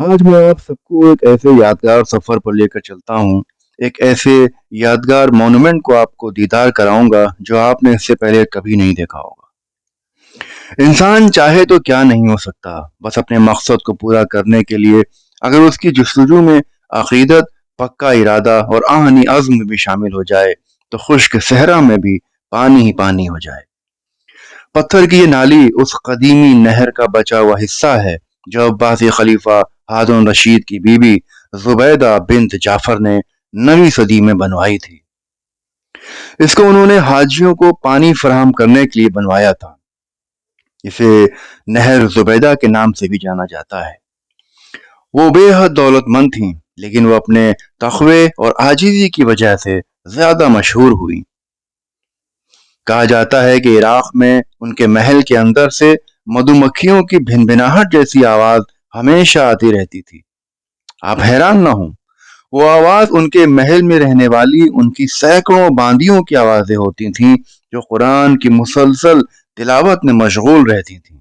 आज मैं आप सबको एक ऐसे यादगार सफर पर लेकर चलता हूँ। एक ऐसे यादगार मॉन्यूमेंट को आपको दीदार कराऊंगा जो आपने इससे पहले कभी नहीं देखा होगा। इंसान चाहे तो क्या नहीं हो सकता, बस अपने मकसद को पूरा करने के लिए अगर उसकी जुस्तजू में अकीदत, पक्का इरादा और आहनी अज़्म भी शामिल हो जाए तो खुश्क सहरा में भी पानी ही पानी हो जाए। पत्थर की ये नाली उस कदीमी नहर का बचा हुआ हिस्सा है जो अब्बासी खलीफा हारून रशीद की बीवी जुबैदा बिन्त जाफर ने 9वीं सदी में बनवाई थी। इसको उन्होंने हाजियों को पानी फराहम करने के लिए बनवाया था। इसे नहर जुबैदा के नाम से भी जाना जाता है। वो बेहद दौलतमंद थीं, लेकिन वो अपने तकवे और आजीजी की वजह से ज्यादा मशहूर हुई। कहा जाता है कि इराक में उनके महल के अंदर से मधुमक्खियों की भिनभिनाहट जैसी आवाज हमेशा आती रहती थी। आप हैरान ना हो, वो आवाज उनके महल में रहने वाली उनकी सैकड़ों बांदियों की आवाजें होती थीं जो कुरान की मुसलसल तिलावत में मशगूल रहती थीं।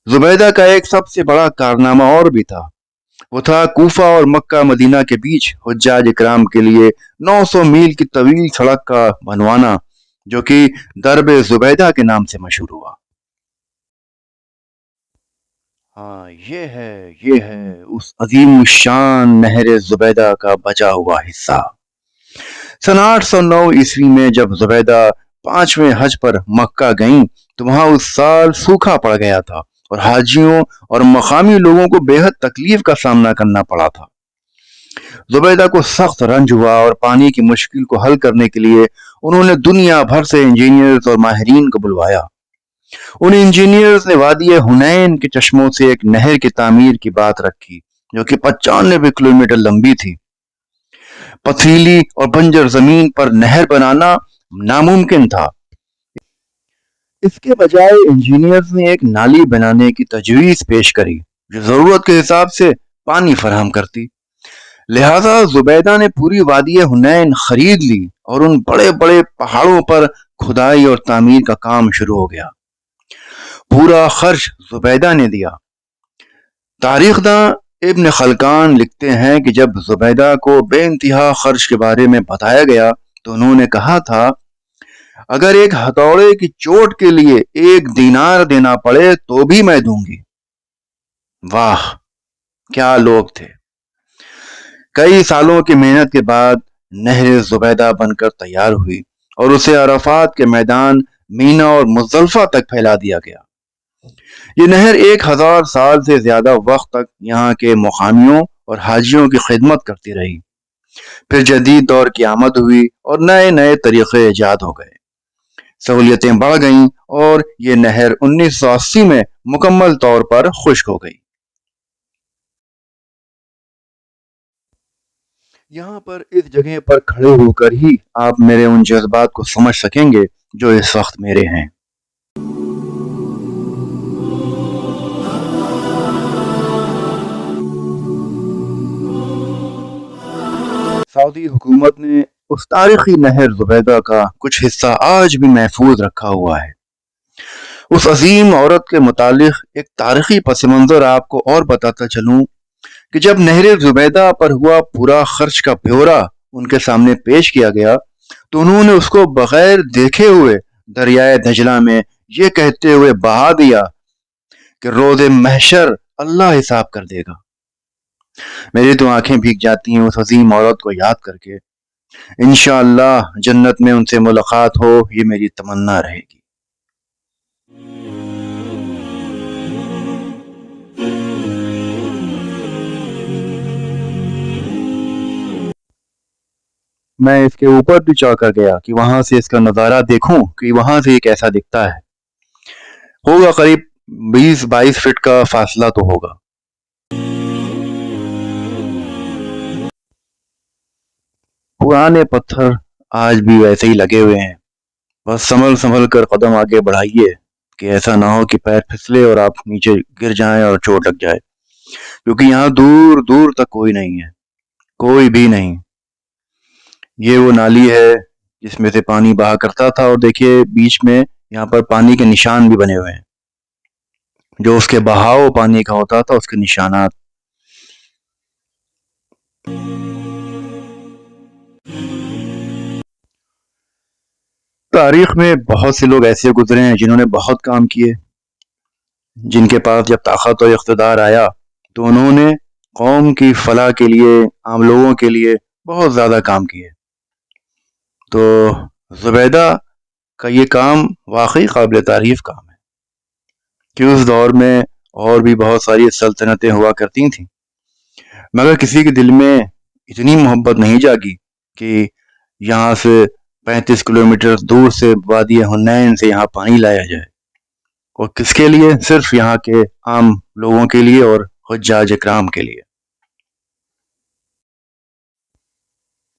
जुबैदा का एक सबसे बड़ा कारनामा और भी था। वो था कूफा और मक्का मदीना के बीच हुज्जाज इकराम के लिए 900 मील की तवील सड़क का बनवाना, जो कि दरब जुबैदा के नाम से मशहूर हुआ। हाँ, ये है उस अजीम शान नहर जुबैदा का बचा हुआ हिस्सा। सन 809 ईस्वी में जब जुबैदा 5वें हज पर मक्का गईं तो वहां उस साल सूखा पड़ गया था और हाजियों और मकामी लोगों को बेहद तकलीफ का सामना करना पड़ा था। जुबैदा को सख्त रंज हुआ और पानी की मुश्किल को हल करने के लिए उन्होंने दुनिया भर से इंजीनियर्स और माहिरीन को बुलवाया। उन इंजीनियर्स ने वादी हुनैन के चश्मों से एक नहर की तामीर की बात रखी जो कि 95 किलोमीटर लंबी थी। पथरीली और बंजर जमीन पर नहर बनाना नामुमकिन था। इसके बजाय इंजीनियर्स ने एक नाली बनाने की तजवीज पेश करी जो जरूरत के हिसाब से पानी फराहम करती। लिहाजा जुबैदा ने पूरी वादी हुनैन खरीद ली और उन बड़े बड़े पहाड़ों पर खुदाई और तामीर का काम शुरू हो गया। पूरा खर्च जुबैदा ने दिया। तारीखदां इब्न खलकान लिखते हैं कि जब जुबैदा को बेइंतहा खर्च के बारे में बताया गया तो उन्होंने कहा था, अगर एक हथौड़े की चोट के लिए 1 दीनार देना पड़े तो भी मैं दूंगी। वाह, क्या लोग थे। कई सालों की मेहनत के बाद नहर जुबैदा बनकर तैयार हुई और उसे अराफात के मैदान, मीना और मुजल्फा तक फैला दिया गया। ये नहर 1000 साल से ज्यादा वक्त तक यहाँ के मुकामियों और हाजियों की खिदमत करती रही। फिर जदीद दौर की आमद हुई और नए नए तरीके ईजाद हो गए, सहूलियतें बढ़ गईं और ये नहर 1980 में मुकम्मल तौर पर खुश्क हो गई। यहाँ पर इस जगह पर खड़े होकर ही आप मेरे उन जज्बात को समझ सकेंगे जो इस वक्त मेरे हैं। सऊदी हुकूमत ने उस तारीखी नहर जुबैदा का कुछ हिस्सा आज भी महफूज रखा हुआ है। उस अजीम औरत के मुतालिक एक तारीखी पस मंजर आपको और बताता चलूं कि जब नहर जुबैदा पर हुआ पूरा खर्च का ब्यौरा उनके सामने पेश किया गया तो उन्होंने उसको बगैर देखे हुए दरियाए दजला में ये कहते हुए बहा दिया कि रोज़े महशर अल्लाह हिसाब कर देगा। मेरी तो आंखें भीग जाती हैं उस अजीम औरत को याद करके। इंशाअल्लाह जन्नत में उनसे मुलाकात हो, ये मेरी तमन्ना रहेगी। मैं इसके ऊपर भी चढ़कर गया कि वहां से इसका नज़ारा देखूं कि वहां से ये कैसा दिखता है। होगा करीब 20-22 फीट का फासला तो होगा। पुराने पत्थर आज भी वैसे ही लगे हुए हैं। बस संभल संभल कर कदम आगे बढ़ाइए कि ऐसा ना हो कि पैर फिसले और आप नीचे गिर जाएं और चोट लग जाए, क्योंकि यहाँ दूर दूर तक कोई नहीं है, कोई भी नहीं। ये वो नाली है जिसमें से पानी बहा करता था और देखिए बीच में यहाँ पर पानी के निशान भी बने हुए हैं। جو اس کے بہاؤ پانی کا ہوتا تھا، اس کے نشانات. تاریخ میں بہت سے لوگ ایسے گزرے ہیں جنہوں نے بہت کام کیے، جن کے پاس جب طاقت اور اقتدار آیا تو انہوں نے قوم کی فلاح کے لیے، عام لوگوں کے لیے بہت زیادہ کام کیے. تو زبیدہ کا یہ کام واقعی قابل تعریف کام ہے کہ اس دور میں اور بھی بہت ساری سلطنتیں ہوا کرتی تھیں، مگر کسی کے دل میں اتنی محبت نہیں جاگی کہ یہاں سے 35 کلومیٹر دور سے وادی حنین سے یہاں پانی لایا جائے. اور کس کے لیے؟ صرف یہاں کے عام لوگوں کے لیے اور حجاج اکرام کے لیے.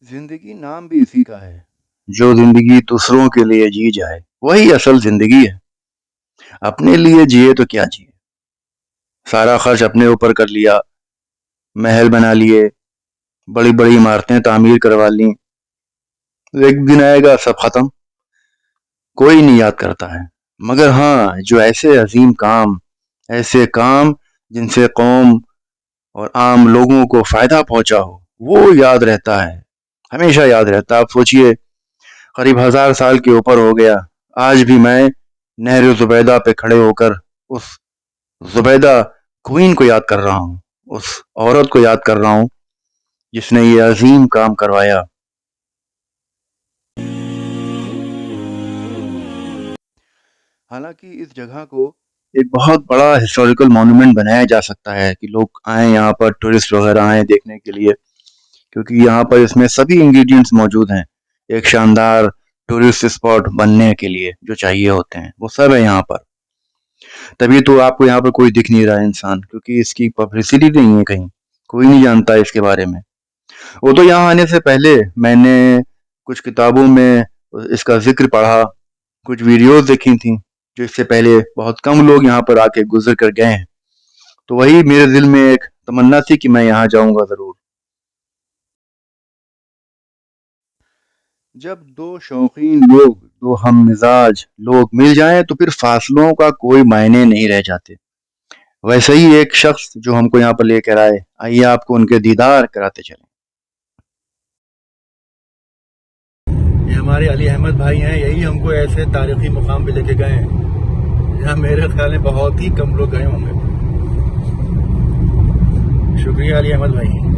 زندگی نام بھی اسی کا ہے، جو زندگی دوسروں کے لیے جی جائے وہی اصل زندگی ہے. اپنے لیے جیے تو کیا جیے، سارا خرچ اپنے اوپر کر لیا، محل بنا لیے، بڑی بڑی عمارتیں تعمیر کروا لیں، ایک دن آئے گا سب ختم، کوئی نہیں یاد کرتا ہے. مگر ہاں، جو ایسے عظیم کام، ایسے کام جن سے قوم اور عام لوگوں کو فائدہ پہنچا ہو، وہ یاد رہتا ہے، ہمیشہ یاد رہتا. آپ سوچئے، قریب 1000 سال کے اوپر ہو گیا، آج بھی میں نہر زبیدہ پہ کھڑے ہو کر اس زبیدہ کوئین کو یاد کر رہا ہوں، اس عورت کو یاد کر رہا ہوں جس نے یہ عظیم کام کروایا. حالانکہ اس جگہ کو ایک بہت بڑا ہسٹوریکل مونومنٹ بنایا جا سکتا ہے کہ لوگ آئیں یہاں پر، ٹورسٹ وغیرہ آئیں دیکھنے کے لیے، کیونکہ یہاں پر اس میں سبھی انگریڈینٹس موجود ہیں ایک شاندار ٹورسٹ اسپاٹ بننے کے لیے. جو چاہیے ہوتے ہیں وہ سب ہے یہاں پر. تبھی تو آپ کو یہاں پر کوئی دکھ نہیں رہا انسان، کیونکہ اس کی پبلسٹی نہیں ہے، کہیں کوئی نہیں جانتا اس کے بارے میں. وہ تو یہاں آنے سے پہلے میں نے کچھ کتابوں میں اس کا ذکر پڑھا، کچھ ویڈیوز دیکھی تھیں جو اس سے پہلے بہت کم لوگ یہاں پر آ کے گزر کر گئے ہیں. تو وہی میرے دل میں ایک تمنا تھی کہ میں یہاں جاؤں گا ضرور. جب دو شوقین لوگ، دو ہم مزاج لوگ مل جائیں تو پھر فاصلوں کا کوئی معنی نہیں رہ جاتے. ویسے ہی ایک شخص جو ہم کو یہاں پر لے کر آئے، آئیے آپ کو ان کے دیدار کراتے چلیں. یہ ہمارے علی احمد بھائی ہیں، یہی ہم کو ایسے تاریخی مقام پہ لے کے گئے ہیں جہاں میرے خیال میں بہت ہی کم لوگ گئے ہوں گے. شکریہ علی احمد بھائی.